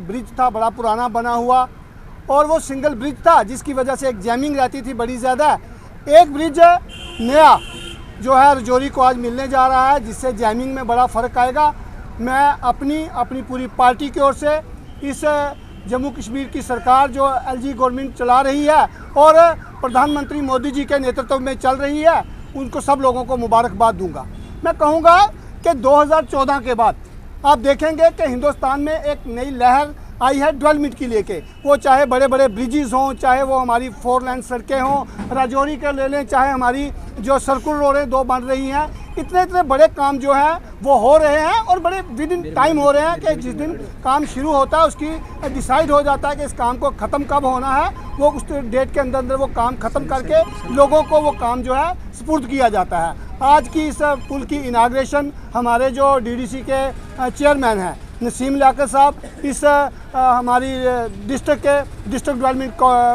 Bridge था बड़ा पुराना बना हुआ, और वो सिंगल ब्रिज था जिसकी वजह से एक जैमिंग रहती थी बड़ी ज़्यादा। एक ब्रिज नया जो है रजौरी को आज मिलने जा रहा है, जिससे जैमिंग में बड़ा फ़र्क आएगा। मैं अपनी पूरी पार्टी की ओर से इस जम्मू कश्मीर की सरकार जो एलजी गवर्नमेंट चला रही है और प्रधानमंत्री मोदी जी के नेतृत्व में चल रही है, उनको सब लोगों को मुबारकबाद दूंगा। मैं कहूँगा कि 2014 के बाद आप देखेंगे कि हिंदुस्तान में एक नई लहर आई है डेवलपमेंट की लेके, वो चाहे बड़े बड़े ब्रिजेस हों, चाहे वो हमारी 4 लेन सड़कें हों, राजौरी के ले लें, चाहे हमारी जो सर्कुलर रोडें 2 बन रही हैं, इतने बड़े काम जो हैं वो हो रहे हैं और बड़े विद इन टाइम हो रहे हैं कि जिस दिन काम शुरू होता है उसकी डिसाइड हो जाता है कि इस काम को ख़त्म कब होना है, वो उस डेट के अंदर वो काम ख़त्म करके लोगों को वो काम जो है सुपुर्द किया जाता है। आज की इस पुल की इनाग्रेशन हमारे जो डीडीसी के चेयरमैन हैं नसीम लियाकत साहब, इस हमारी डिस्ट्रिक्ट डेवलपमेंट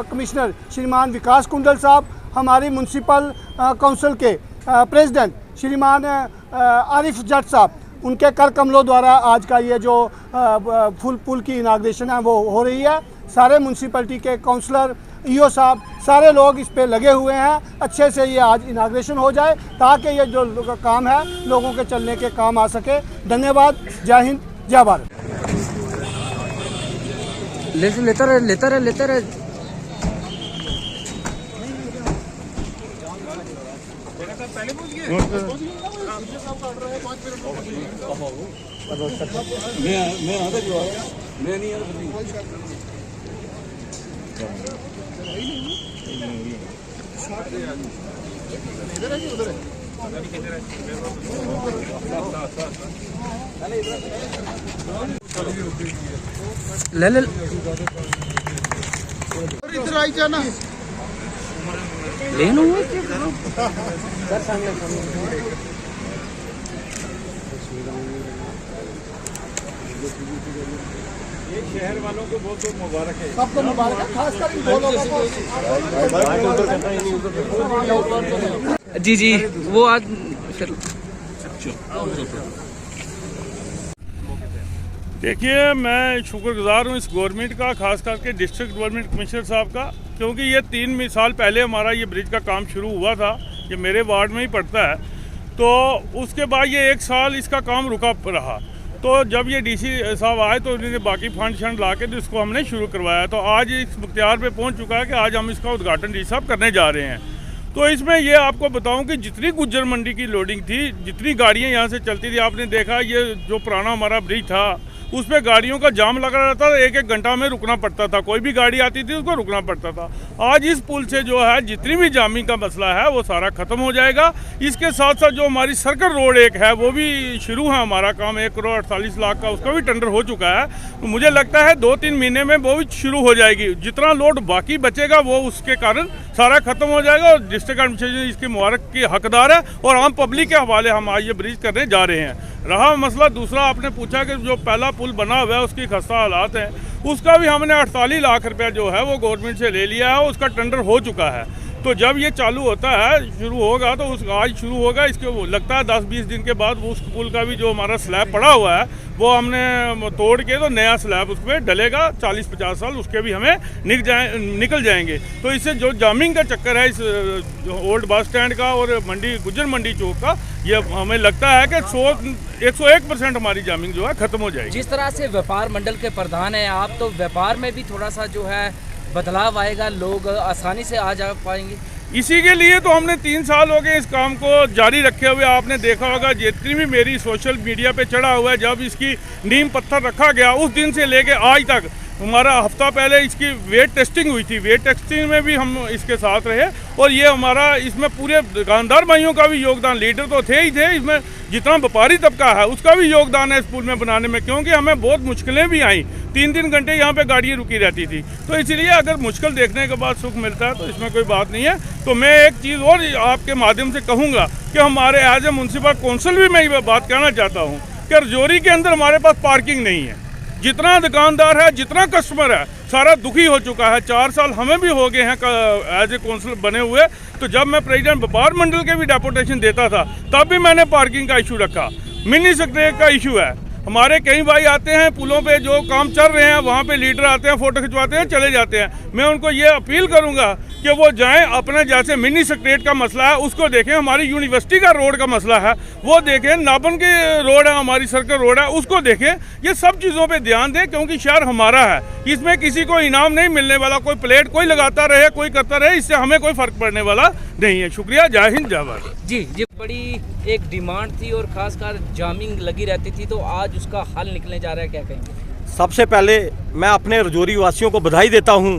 कमिश्नर श्रीमान विकास कुंडल साहब, हमारी म्यूनसिपल काउंसिल के प्रेसिडेंट श्रीमान आरिफ जट साहब, उनके कर कमलों द्वारा आज का ये जो पुल की इनाग्रेशन है वो हो रही है। सारे म्यूनसिपलिटी के काउंसलर, ईओ साहब, सारे लोग इस पे लगे हुए हैं, अच्छे से ये आज इनाग्रेशन हो जाए ताकि ये जो काम है लोगों के चलने के काम आ सके। धन्यवाद। जय हिंद, जय भारत। लेता रहे। मैं नहीं ले इधर आई जाना ले लो शहर वालों को बहुत बहुत मुबारक है, सबको मुबारक है, खासकर इन दो लोगों को। जी वो आज फिर देखिए, मैं शुक्रगुजार हूँ इस गवर्नमेंट का, खास करके डिस्ट्रिक्ट डेवलपमेंट कमिश्नर साहब का, क्योंकि ये 3 साल पहले हमारा ये ब्रिज का काम शुरू हुआ था। ये मेरे वार्ड में ही पड़ता है, तो उसके बाद ये 1 साल इसका काम रुका रहा। तो जब ये डीसी साहब आए तो उन्होंने बाकी फंड शंड ला के तो इसको हमने शुरू करवाया। तो आज इस मुख्तियार पे पहुंच चुका है कि आज हम इसका उद्घाटन डीसी साहब करने जा रहे हैं। तो इसमें ये आपको बताऊं कि जितनी गुज्जर मंडी की लोडिंग थी, जितनी गाड़ियां यहाँ से चलती थी, आपने देखा ये जो पुराना हमारा ब्रिज था उस पर गाड़ियों का जाम लगा रहता था, 1-1 घंटा में रुकना पड़ता था, कोई भी गाड़ी आती थी उसको रुकना पड़ता था। आज इस पुल से जो है जितनी भी जामिंग का मसला है वो सारा ख़त्म हो जाएगा। इसके साथ साथ जो हमारी सर्कल रोड एक है वो भी शुरू है, हमारा काम 1 करोड़ 48 लाख का, उसका भी टेंडर हो चुका है। तो मुझे लगता है 2-3 महीने में वो भी शुरू हो जाएगी। जितना लोड बाकी बचेगा वो उसके कारण सारा ख़त्म हो जाएगा और डिस्ट्रिक्ट एडमिनिस्ट्रेशन इसकी मुबारक की हकदार है और आम पब्लिक के हवाले हम आज ये ब्रिज करने जा रहे हैं। रहा मसला दूसरा, आपने पूछा कि जो पहला पुल बना हुआ है उसकी खस्ता हालात हैं, उसका भी हमने 48 लाख रुपया जो है वो गवर्नमेंट से ले लिया है, उसका टेंडर हो चुका है। तो जब ये चालू होता है, शुरू होगा, तो आज शुरू होगा, इसके लगता है 10-20 दिन के बाद वो उस पुल का भी जो हमारा स्लैब पड़ा हुआ है वो हमने तोड़ के तो नया स्लैब उस पर डलेगा। 40-50 साल उसके भी हमें निकल जाएंगे। तो इससे जो जामिंग का चक्कर है इस ओल्ड बस स्टैंड का और गुज्जर मंडी चौक का, ये हमें लगता है कि 101% हमारी जामिंग जो है ख़त्म हो जाएगी। जिस तरह से व्यापार मंडल के प्रधान हैं आप, तो व्यापार में भी थोड़ा सा जो है बदलाव आएगा, लोग आसानी से आ जा पाएंगे। इसी के लिए तो हमने 3 साल हो गए इस काम को जारी रखे हुए। आपने देखा होगा जितनी भी मेरी सोशल मीडिया पे चढ़ा हुआ है, जब इसकी नींव पत्थर रखा गया उस दिन से लेके आज तक, हमारा हफ्ता पहले इसकी वेट टेस्टिंग हुई थी, वेट टेस्टिंग में भी हम इसके साथ रहे और ये हमारा इसमें पूरे दुकानदार भाइयों का भी योगदान, लीडर तो थे ही थे, इसमें जितना व्यापारी तबका है उसका भी योगदान है इस पुल में बनाने में, क्योंकि हमें बहुत मुश्किलें भी आई। 3-3 घंटे यहाँ पे गाड़ियाँ रुकी रहती थी। तो इसलिए अगर मुश्किल देखने के बाद सुख मिलता है तो इसमें कोई बात नहीं है। तो मैं एक चीज़ और आपके माध्यम से कहूँगा कि हमारे एज ए म्यूनसिपल काउंसिल भी मैं ये बात कहना चाहता हूँ कि रजौरी के अंदर हमारे पास पार्किंग नहीं है। जितना दुकानदार है, जितना कस्टमर है, सारा दुखी हो चुका है। 4 साल हमें भी हो गए हैं एज ए काउंसिल बने हुए। तो जब मैं प्रेसिडेंट व्यापार मंडल के भी डेपुटेशन देता था तब भी मैंने पार्किंग का इशू रखा, मिनी सेक्रेटरी का इशू है। हमारे कई भाई आते हैं पुलों पे, जो काम चल रहे हैं वहाँ पे लीडर आते हैं, फोटो खिंचवाते हैं, चले जाते हैं। मैं उनको ये अपील करूँगा कि वो जाएं, अपने जैसे मिनी सेक्रेटरीट का मसला है उसको देखें, हमारी यूनिवर्सिटी का रोड का मसला है वो देखें, नाबन की रोड है, हमारी सर्कल रोड है उसको देखें। ये सब चीज़ों पे ध्यान दें क्योंकि शहर हमारा है, इसमें किसी को इनाम नहीं मिलने वाला। कोई प्लेट कोई लगाता रहे, कोई करता रहे, इससे हमें कोई फ़र्क पड़ने वाला नहीं है। शुक्रिया, जय हिंद, जय भारत। जी जी, बड़ी एक डिमांड थी और खासकर जामिंग लगी रहती थी, तो आज उसका हल निकलने जा रहा है, क्या कहेंगे? सबसे पहले मैं अपने रजौरी वासियों को बधाई देता हूं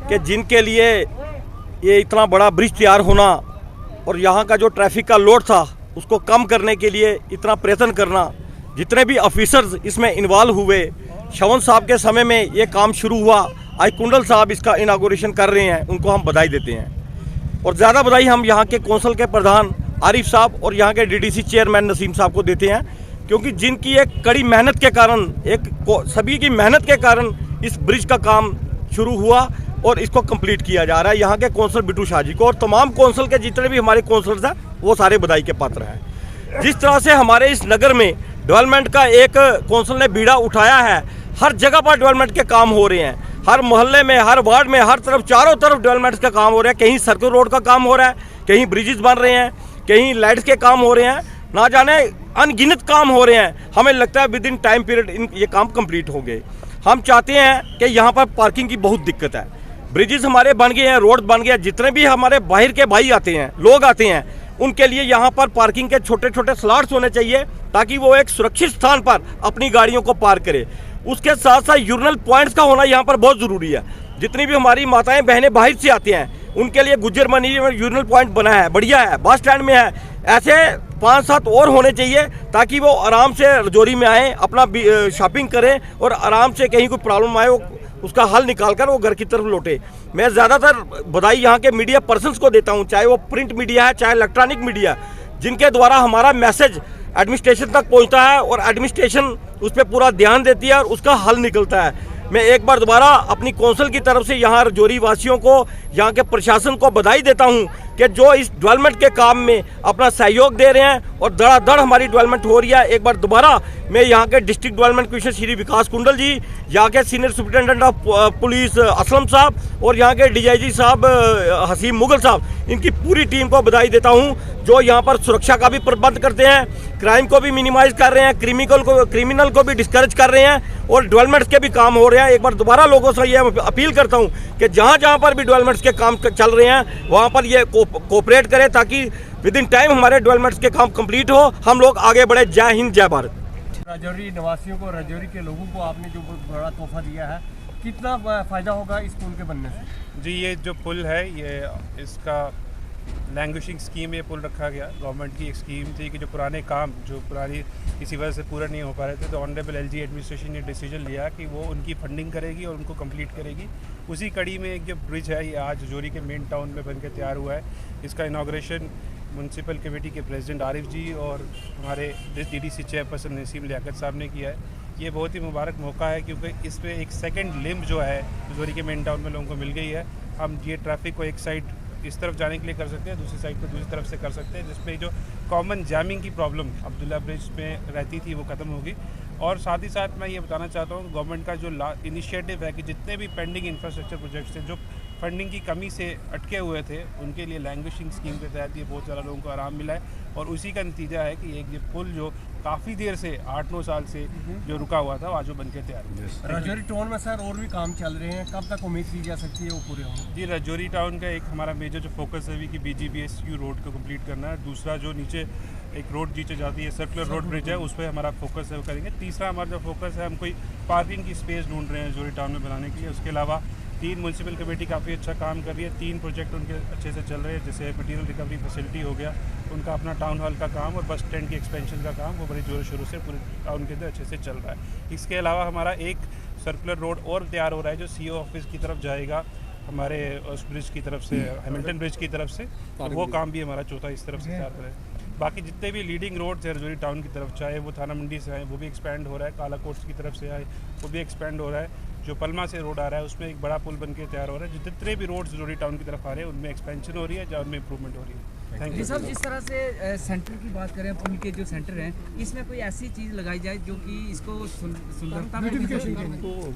कि जिनके लिए ये इतना बड़ा ब्रिज तैयार होना और यहाँ का जो ट्रैफिक का लोड था उसको कम करने के लिए इतना प्रयत्न करना, जितने भी ऑफिसर्स इसमें इन्वॉल्व हुए, शवन साहब के समय में ये काम शुरू हुआ, आज कुंडल साहब इसका इनागोरेशन कर रहे हैं, उनको हम बधाई देते हैं। और ज़्यादा बधाई हम यहाँ के कौंसिल के प्रधान आरिफ साहब और यहाँ के डीडीसी चेयरमैन नसीम साहब को देते हैं, क्योंकि जिनकी एक कड़ी मेहनत के कारण, सभी की मेहनत के कारण इस ब्रिज का काम शुरू हुआ और इसको कंप्लीट किया जा रहा है। यहाँ के कौंसल बिट्टू शाह जी को और तमाम कौंसल के जितने भी हमारे कौंसलर्स हैं वो सारे बधाई के पात्र हैं। जिस तरह से हमारे इस नगर में डेवलपमेंट का एक कौंसल ने बीड़ा उठाया है, हर जगह पर डेवलपमेंट के काम हो रहे हैं, हर मोहल्ले में, हर वार्ड में, हर तरफ, चारों तरफ डेवलपमेंट का काम हो रहा है। कहीं सर्कल रोड का काम हो रहा है, कहीं ब्रिजेस बन रहे हैं, कहीं लाइट्स के काम हो रहे हैं, ना जाने अनगिनत काम हो रहे हैं। हमें लगता है विद इन टाइम पीरियड ये काम कंप्लीट हो गए। हम चाहते हैं कि यहाँ पर पार्किंग की बहुत दिक्कत है। ब्रिजेस हमारे बन गए हैं, रोड बन गया, जितने भी हमारे बाहर के भाई आते हैं, लोग आते हैं, उनके लिए यहाँ पर पार्किंग के छोटे छोटे स्लॉट्स होने चाहिए ताकि वो एक सुरक्षित स्थान पर अपनी गाड़ियों को पार्क करे। उसके साथ साथ यूरिनल पॉइंट्स का होना यहाँ पर बहुत ज़रूरी है। जितनी भी हमारी माताएं बहनें बाहर से आते हैं उनके लिए गुज्जर मनी में यूरिनल पॉइंट बना है, बढ़िया है, बस स्टैंड में है। ऐसे 5-7 और होने चाहिए ताकि वो आराम से रजौरी में आएँ, अपना शॉपिंग करें और आराम से कहीं कोई प्रॉब्लम आए उसका हल निकाल कर वो घर की तरफ लौटे। मैं ज़्यादातर बधाई यहाँ के मीडिया पर्सन्स को देता हूँ, चाहे वो प्रिंट मीडिया है, चाहे इलेक्ट्रॉनिक मीडिया, जिनके द्वारा हमारा मैसेज एडमिनिस्ट्रेशन तक पहुँचता है और एडमिनिस्ट्रेशन उस पर पूरा ध्यान देती है और उसका हल निकलता है। मैं एक बार दोबारा अपनी कौंसिल की तरफ से यहाँ रजौरी वासियों को, यहाँ के प्रशासन को बधाई देता हूँ कि जो इस डेवलपमेंट के काम में अपना सहयोग दे रहे हैं और धड़ाधड़ हमारी डेवलपमेंट हो रही है। एक बार दोबारा मैं यहाँ के डिस्ट्रिक्ट डेवलपमेंट कमिश्नर श्री विकास कुंडल जी, यहाँ के senior superintendent of police Aslam साहब और यहाँ के डीआईजी साहब हसीम मुगल साहब, इनकी पूरी टीम को बधाई देता हूँ जो यहाँ पर सुरक्षा का भी प्रबंध करते हैं, क्राइम को भी मिनिमाइज कर रहे हैं, क्रिमिनल को भी डिस्करेज कर रहे हैं और डेवलपमेंट्स के भी काम हो रहे हैं। एक बार दोबारा लोगों से ये अपील करता हूँ कि जहाँ जहाँ पर भी डेवलपमेंट्स के काम चल रहे हैं वहाँ पर ये कोऑपरेट करें ताकि विद इन टाइम हमारे डेवलपमेंट्स के काम कंप्लीट हो, हम लोग आगे बढ़े। जय हिंद, जय भारत। रजौरी निवासियों को, रजौरी के लोगों को आपने जो बहुत बड़ा तोहफा दिया है, कितना फ़ायदा होगा इस पुल के बनने से? जी, ये जो पुल है, ये इसका लैंग्वेजिंग स्कीम ये पुल रखा गया। गवर्नमेंट की एक स्कीम थी कि जो पुराने काम जो पुरानी किसी वजह से पूरा नहीं हो पा रहे थे, तो ऑनरेबल एलजी एडमिनिस्ट्रेशन ने डिसीजन लिया कि वो उनकी फंडिंग करेगी और उनको कंप्लीट करेगी। उसी कड़ी में एक जो ब्रिज है ये आज रजौरी के मेन टाउन में बनकर तैयार हुआ है। इसका इनाग्रेशन म्यूनसिपल कमेटी के प्रेसिडेंट आरिफ जी और हमारे डीडीसी चेयरपर्सन नसीम लियाकत साहब ने किया है। ये बहुत ही मुबारक मौका है क्योंकि इस पर एक सेकंड लिम्ब जो है रजौरी के मेन टाउन में लोगों को मिल गई है। हम ये ट्रैफिक को एक साइड इस तरफ जाने के लिए कर सकते हैं, दूसरी साइड को दूसरी तरफ से कर सकते हैं, जिसमें जो कॉमन जैमिंग की प्रॉब्लम अब्दुल्ला ब्रिज में रहती थी वो ख़त्म होगी। और साथ ही साथ मैं ये बताना चाहता हूँ गवर्नमेंट का जो इनिशिएटिव है कि जितने भी पेंडिंग इंफ्रास्ट्रक्चर प्रोजेक्ट्स थे जो फंडिंग की कमी से अटके हुए थे, उनके लिए लैंग्वेजिंग स्कीम के तहत ये बहुत सारा लोगों को आराम मिला है। और उसी का नतीजा है कि एक ये पुल जो काफ़ी देर से 8-9 साल से जो रुका हुआ था आज वो बन के तैयार हुआ। रजौरी टाउन में सर और भी काम चल रहे हैं, कब तक उम्मीद की जा सकती है वो पूरे होंगे? जी, रजौरी टाउन का एक हमारा मेजर जो फोकस है कि BGBSU रोड को कंप्लीट करना है। दूसरा जो नीचे एक रोड नीचे जाती है सर्कुलर रोड ब्रिज है, उस पर हमारा फोकस है वो करेंगे। तीसरा हमारा जो फोकस है, हम कोई पार्किंग की स्पेस ढूंढ रहे हैं रजौरी टाउन में बनाने के लिए। उसके अलावा 3 म्यूनसिपल कमेटी काफ़ी अच्छा काम कर रही है, 3 प्रोजेक्ट उनके अच्छे से चल रहे हैं, जैसे मटीरियल रिकवरी फैसिलिटी हो गया, उनका अपना टाउन हॉल का काम और बस स्टैंड की एक्सपेंशन का काम वो बड़ी जोरों शोरों से पूरे टाउन के अंदर अच्छे से चल रहा है। इसके अलावा हमारा एक सर्कुलर रोड और तैयार हो रहा है जो CO ऑफिस की तरफ जाएगा, हमारे उस ब्रिज की तरफ से, हैमिल्टन ब्रिज की तरफ से, तो वो काम भी हमारा चौथा इस तरफ से तैयार हो रहा है। बाकी जितने भी लीडिंग रोड्स हैं रजौरी टाउन की तरफ, चाहे वो थाना मंडी से आए वो भी एक्सपेंड हो रहा है, काला कोट्स की तरफ से आए वो भी एक्सपेंड हो रहा है, जो पलमा से रोड आ रहा है उसमें एक बड़ा पुल बन के तैयार हो रहा है। जितने भी रोड्स रजौरी टाउन की तरफ आ रहे हैं उनमें एक्सपेंशन हो रही है या उनमें इंप्रूवमेंट हो रही है। थैंक जी यू। साहब, जिस तरह से सेंटर की बात करें, पुल के जो सेंटर हैं, इसमें कोई ऐसी चीज़ लगाई जाए जो कि इसको सुंदरता में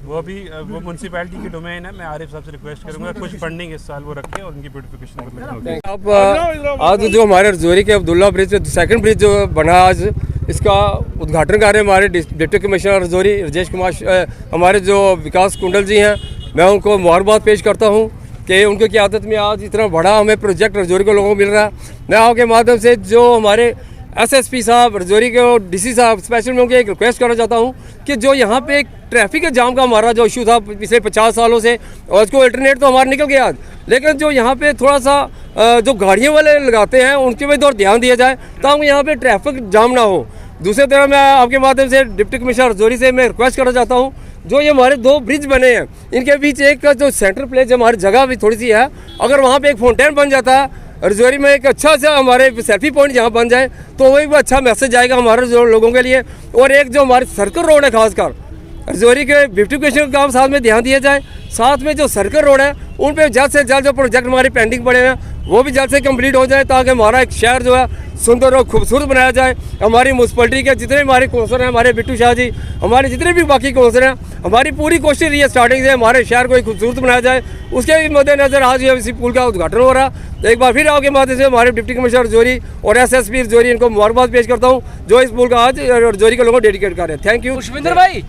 वो अभी वो म्यूनसिपैलिटी की डोमेन है। मैं आरिफ साहब से रिक्वेस्ट करूंगा कुछ फंडिंग इस साल वो रखें और उनकी ब्यूटिफिकेशन को आप आज जो हमारे रजौरी के अब्दुल्ला ब्रिज सेकंड ब्रिज जो बना आज, इसका उद्घाटन कर रहे हैं हमारे डिप्टी कमिश्नर रजौरी राजेश कुमार, हमारे जो विकास कुंडल जी हैं। मैं उनको मुबारकबाद पेश करता हूँ कि उनकी क़यादत में आज इतना बड़ा हमें प्रोजेक्ट रजौरी के लोगों को मिल रहा है। मैं आपके माध्यम से जो हमारे एसएसपी साहब रजौरी के और डीसी साहब स्पेशल में उनके एक रिक्वेस्ट करना चाहता हूँ कि जो यहाँ पे एक ट्रैफिक के जाम का हमारा जो इशू था पिछले 50 सालों से, और उसको अल्टरनेट तो हमारा निकल गया आज, लेकिन जो यहाँ पे थोड़ा सा जो गाड़ियों वाले लगाते हैं उनके पे और ध्यान दिया जाए ताकि यहाँ पे ट्रैफिक जाम ना हो। दूसरी तरफ मैं आपके माध्यम से डिप्टी कमिश्नर रजौरी से मैं रिक्वेस्ट करना चाहता हूँ, जो ये हमारे 2 ब्रिज बने हैं इनके बीच एक जो सेंटर प्लेस हमारी जगह भी थोड़ी सी है, अगर वहाँ पे एक फाउंटेन बन जाता है रजौरी में, एक अच्छा सा हमारे सेल्फी पॉइंट जहाँ बन जाए तो वही अच्छा मैसेज जाएगा हमारे जो लोगों के लिए। और एक जो हमारे सर्कल रोड है, खासकर रजौरी के ब्यूटिफिकेशन का काम साथ में ध्यान दिया जाए। साथ में जो सर्कल रोड है उन पे जल्द से जल्द जो प्रोजेक्ट हमारे पेंडिंग पड़े हैं वो भी जल्द से कंप्लीट हो जाए ताकि हमारा एक शहर जो है सुंदर और खूबसूरत बनाया जाए। हमारी म्यूनसिपलिटी के जितने हमारे कौंसलर हैं, हमारे बिट्टू शाह जी, हमारे जितने भी बाकी कौंसलर हैं, हमारी पूरी कोशिश रही है स्टार्टिंग से हमारे शहर को एक खूबसूरत बनाया जाए। उसके भी मद्देनजर आज ये इसी पुल का उद्घाटन हो रहा है। तो एक बार फिर आपके माध्यम से हमारे डिप्टी कमिश्नर रजौरी और एसएसपी रजौरी इनको मुबारकबाद पेश करता हूँ जो इस पुल का आज रजौरी के लोगों को डेडिकेट कर रहे हैं। थैंक यू पुष्पिंदर भाई।